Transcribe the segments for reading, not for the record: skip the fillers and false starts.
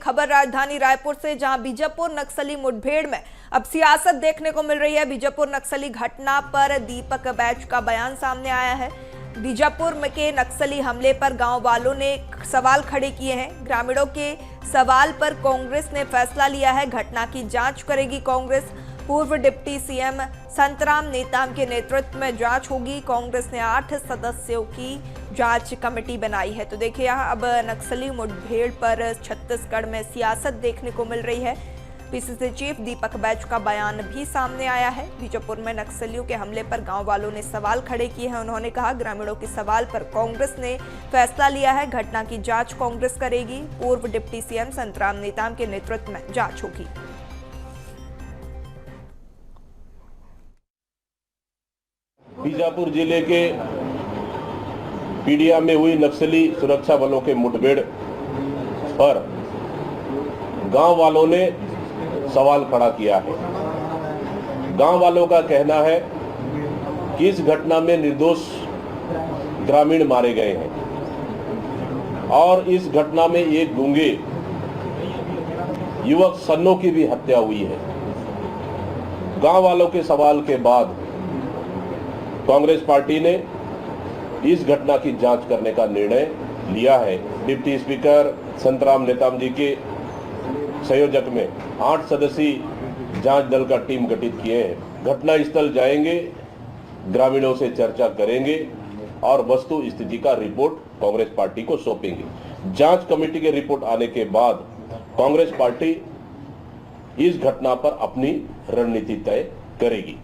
खबर राजधानी रायपुर से, जहां बीजापुर नक्सली मुठभेड़ में अब सियासत देखने को मिल रही है। बीजापुर नक्सली घटना पर दीपक बैच का बयान सामने आया है। बीजापुर में के नक्सली हमले पर गांव वालों ने सवाल खड़े किए हैं। ग्रामीणों के सवाल पर कांग्रेस ने फैसला लिया है, घटना की जांच करेगी कांग्रेस। पूर्व डिप्टी सीएम संतराम नेताम के नेतृत्व में जांच होगी। कांग्रेस ने 8 सदस्यों की जांच कमेटी बनाई है। तो देखिए यहाँ अब नक्सली मुठभेड़ पर छत्तीसगढ़ में सियासत देखने को मिल रही है। पीसीसी चीफ दीपक बैच का बयान भी सामने आया है। बीजापुर में नक्सलियों के हमले पर गांव वालों ने सवाल खड़े किए हैं। उन्होंने कहा, ग्रामीणों के सवाल पर कांग्रेस ने फैसला लिया है, घटना की जांच कांग्रेस करेगी। पूर्व डिप्टी सीएम संतराम नेताम के नेतृत्व में जांच होगी। बीजापुर जिले के पीडिया में हुई नक्सली सुरक्षा बलों के मुठभेड़ पर गांव वालों ने सवाल खड़ा किया है। गांव वालों का कहना है कि इस घटना में निर्दोष ग्रामीण मारे गए हैं और इस घटना में एक गूंगे युवक सन्नो की भी हत्या हुई है। गांव वालों के सवाल के बाद कांग्रेस पार्टी ने इस घटना की जांच करने का निर्णय लिया है। डिप्टी स्पीकर संतराम नेताम जी के संयोजक में 8 सदस्यीय जांच दल का टीम गठित किए हैं। घटना स्थल जाएंगे, ग्रामीणों से चर्चा करेंगे और वस्तु स्थिति का रिपोर्ट कांग्रेस पार्टी को सौंपेंगे। जांच कमेटी के रिपोर्ट आने के बाद कांग्रेस पार्टी इस घटना पर अपनी रणनीति तय करेगी।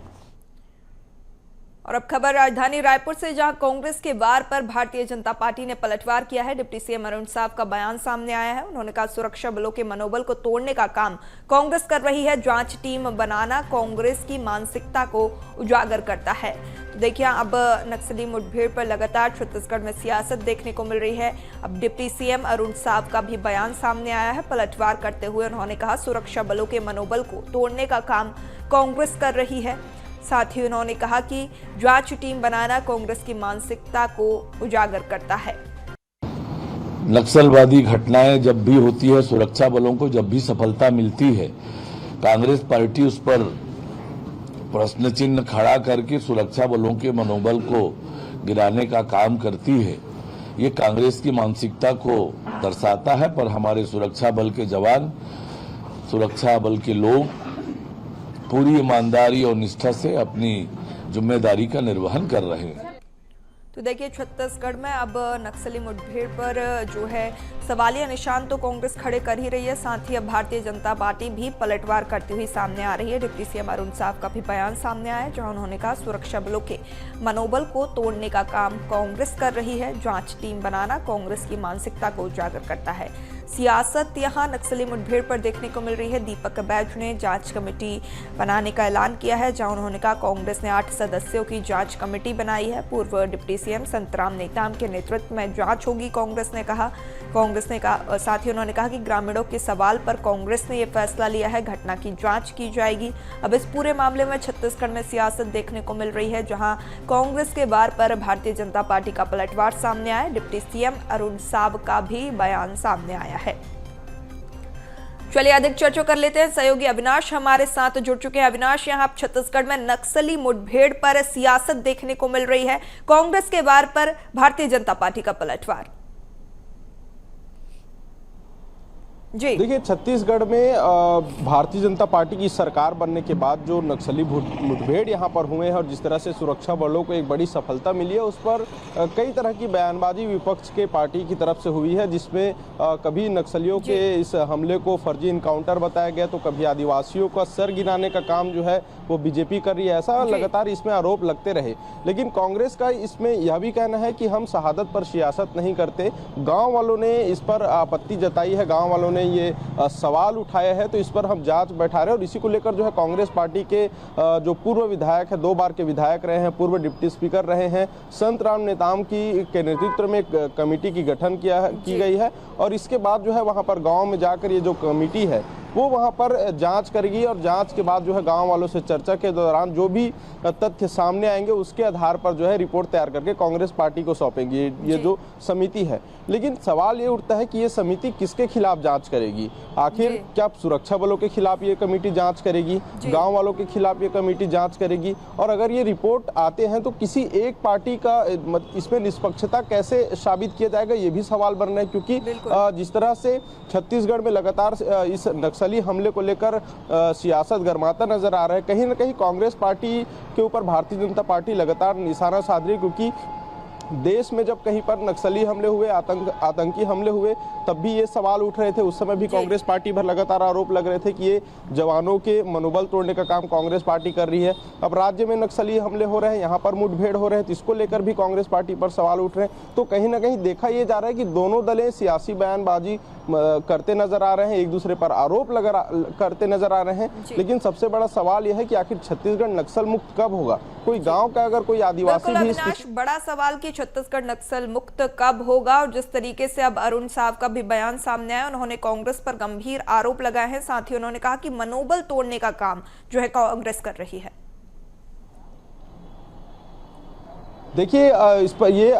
और अब खबर राजधानी रायपुर से, जहां कांग्रेस के वार पर भारतीय जनता पार्टी ने पलटवार किया है। डिप्टी सीएम अरुण साव का बयान सामने आया है। उन्होंने कहा, सुरक्षा बलों के मनोबल को तोड़ने का काम कांग्रेस कर रही है। जांच टीम बनाना कांग्रेस की मानसिकता को उजागर करता है। तो देखिए, अब नक्सली मुठभेड़ पर लगातार छत्तीसगढ़ में सियासत देखने को मिल रही है। अब डिप्टी सीएम अरुण साव का भी बयान सामने आया है। पलटवार करते हुए उन्होंने कहा, सुरक्षा बलों के मनोबल को तोड़ने का काम कांग्रेस कर रही है। साथ ही उन्होंने कहा कि जांच टीम बनाना कांग्रेस की मानसिकता को उजागर करता है। नक्सलवादी घटनाएं जब भी होती है, सुरक्षा बलों को जब भी सफलता मिलती है, कांग्रेस पार्टी उस पर प्रश्न चिन्ह खड़ा करके सुरक्षा बलों के मनोबल को गिराने का काम करती है। ये कांग्रेस की मानसिकता को दर्शाता है। पर हमारे सुरक्षा बल के जवान, सुरक्षा बल के लोग पूरी ईमानदारी और निष्ठा से अपनी जिम्मेदारी का निर्वहन कर रहे हैं। तो देखिए, छत्तीसगढ़ में अब नक्सली मुठभेड़ पर जो है सवालिया निशान तो कांग्रेस खड़े कर ही रही है। साथ ही अब भारतीय जनता पार्टी भी पलटवार करती हुई सामने आ रही है। डिप्टी सीएम अरुण साव का भी बयान सामने आया, जहां उन्होंने कहा, सुरक्षा बलों के मनोबल को तोड़ने का काम कांग्रेस कर रही है। जांच टीम बनाना कांग्रेस की मानसिकता को उजागर करता है। सियासत यहां नक्सली मुठभेड़ पर देखने को मिल रही है। दीपक बैच ने जांच कमेटी बनाने का ऐलान किया है, जहां उन्होंने कहा, कांग्रेस ने 8 सदस्यों की जांच कमेटी बनाई है। पूर्व डिप्टी सीएम संतराम नेताम के नेतृत्व में जांच होगी, कांग्रेस ने कहा। साथ ही उन्होंने कहा कि ग्रामीणों के सवाल पर कांग्रेस ने यह फैसला लिया है, घटना की जांच की जाएगी। अब इस पूरे मामले में छत्तीसगढ़ में सियासत देखने को मिल रही है, जहां कांग्रेस के वार पर भारतीय जनता पार्टी का पलटवार सामने आया। डिप्टी सीएम अरुण साव का भी बयान सामने आया है। चलिए अधिक चर्चा कर लेते हैं। सहयोगी अविनाश हमारे साथ जुड़ चुके हैं। अविनाश, यहाँ आप छत्तीसगढ़ में नक्सली मुठभेड़ पर सियासत देखने को मिल रही है, कांग्रेस के वार पर भारतीय जनता पार्टी का पलटवार। जी देखिए, छत्तीसगढ़ में भारतीय जनता पार्टी की सरकार बनने के बाद जो नक्सली मुठभेड़ यहाँ पर हुए हैं और जिस तरह से सुरक्षा बलों को एक बड़ी सफलता मिली है, उस पर कई तरह की बयानबाजी विपक्ष के पार्टी की तरफ से हुई है, जिसमें कभी नक्सलियों के इस हमले को फर्जी इनकाउंटर बताया गया, तो कभी आदिवासियों का सर गिराने का काम जो है वो बीजेपी कर रही है। ऐसा लगातार इसमें आरोप लगते रहे। लेकिन कांग्रेस का इसमें यह भी कहना है कि हम शहादत पर सियासत नहीं करते। गाँव वालों ने इस पर आपत्ति जताई है, गाँव वालों ने ये सवाल उठाया है, तो इस पर हम जांच बैठा रहे हैं। और इसी को लेकर जो है कांग्रेस पार्टी के जो पूर्व विधायक है, 2 बार के विधायक रहे हैं, पूर्व डिप्टी स्पीकर रहे हैं, संतराम नेताम के नेतृत्व में कमेटी की गठन की गई है। और इसके बाद जो है वहां पर गांव में जाकर ये जो कमेटी है वो वहाँ पर जांच करेगी और जांच के बाद जो है गाँव वालों से चर्चा के दौरान जो भी तथ्य सामने आएंगे उसके आधार पर जो है रिपोर्ट तैयार करके कांग्रेस पार्टी को सौंपेंगी ये जो समिति है। लेकिन सवाल ये उठता है कि ये समिति किसके खिलाफ जांच करेगी? आखिर क्या सुरक्षा बलों के खिलाफ ये कमेटी जांच करेगी, गांव वालों के खिलाफ ये कमेटी जांच करेगी? और अगर ये रिपोर्ट आते हैं तो किसी एक पार्टी का इसमें निष्पक्षता कैसे साबित किया जाएगा, ये भी सवाल बन रहे हैं। क्योंकि जिस तरह से छत्तीसगढ़ में लगातार इस नक्सली हमले को लेकर सियासत गरमाता नजर आ रहा है, कहीं ना कहीं कांग्रेस पार्टी के ऊपर भारतीय जनता पार्टी लगातार निशाना साध रही है। क्योंकि देश में जब कहीं पर नक्सली हमले हुए, आतंकी हमले हुए, तब भी ये सवाल उठ रहे थे। उस समय भी कांग्रेस पार्टी पर लगातार आरोप लग रहे थे कि ये जवानों के मनोबल तोड़ने का काम कांग्रेस पार्टी कर रही है। अब राज्य में नक्सली हमले हो रहे हैं, यहाँ पर मुठभेड़ हो रहे हैं, तो इसको लेकर भी कांग्रेस पार्टी पर सवाल उठ रहे हैं। तो कहीं ना कहीं देखा ये जा रहा है कि दोनों दलें सियासी बयानबाजी करते नजर आ रहे हैं, एक दूसरे पर आरोप करते नजर आ रहे हैं। लेकिन सबसे बड़ा सवाल यह है कि आखिर छत्तीसगढ़ नक्सल मुक्त कब होगा? कोई गांव का अगर कोई आदिवासी भी बड़ा सवाल कि छत्तीसगढ़ नक्सल मुक्त कब होगा। और जिस तरीके से अब अरुण साहब का भी बयान सामने आया, उन्होंने कांग्रेस पर गंभीर आरोप लगाए हैं। साथ ही उन्होंने कहा कि मनोबल तोड़ने का काम जो है कांग्रेस कर रही है। देखिए इस पर ये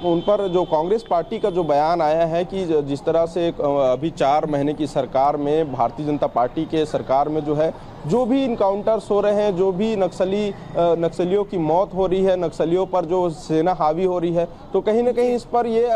उन पर जो कांग्रेस पार्टी का जो बयान आया है कि जिस तरह से अभी 4 महीने की सरकार में, भारतीय जनता पार्टी के सरकार में जो है जो भी इनकाउंटर्स हो रहे हैं, जो भी नक्सलियों की मौत हो रही है, नक्सलियों पर जो सेना हावी हो रही है, तो कहीं ना कहीं इस पर ये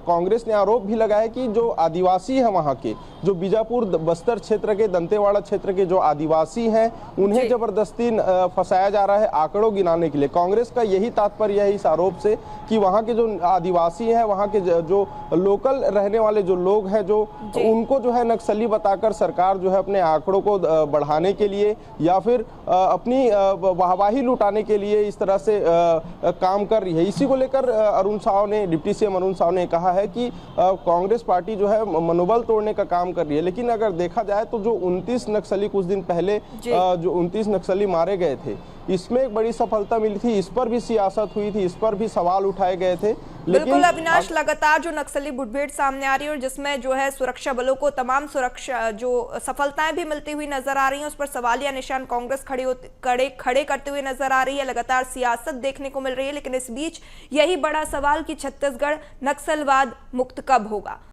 कांग्रेस ने आरोप भी लगाया कि जो आदिवासी हैं वहाँ के, जो बीजापुर बस्तर क्षेत्र के, दंतेवाड़ा क्षेत्र के जो आदिवासी हैं, उन्हें जबरदस्ती फंसाया जा रहा है आंकड़ों गिनाने के लिए। कांग्रेस का यही तात्पर्य है इस आरोप से कि वहाँ के जो आदिवासी हैं, वहाँ के जो लोकल रहने वाले जो लोग हैं, जो उनको जो है नक्सली बताकर सरकार जो है अपने आंकड़ों को बढ़ाने के लिए या फिर अपनी वाहवाही लुटाने के लिए इस तरह से काम कर रही है। इसी को लेकर अरुण साव ने, डिप्टी सीएम अरुण साव ने कहा है कि कांग्रेस पार्टी जो है मनोबल तोड़ने का काम कर रही है। लेकिन अगर देखा जाए तो जो 29 नक्सली कुछ दिन पहले जो 29 नक्सली मारे गए थे, इसमें एक बड़ी सफलता मिली थी। इस पर भी सियासत हुई थी, इस पर भी सवाल उठाए गए थे। बिल्कुल अविनाश, लगातार जो नक्सली मुठभेड़ सामने आ रही है और जिसमें जो है सुरक्षा बलों को तमाम सुरक्षा जो सफलताएं भी मिलती हुई नजर आ रही हैं, उस पर सवालिया निशान कांग्रेस खड़े करते हुए नजर आ रही है। लगातार सियासत देखने को मिल रही है। लेकिन इस बीच यही बड़ा सवाल कि छत्तीसगढ़ नक्सलवाद मुक्त कब होगा।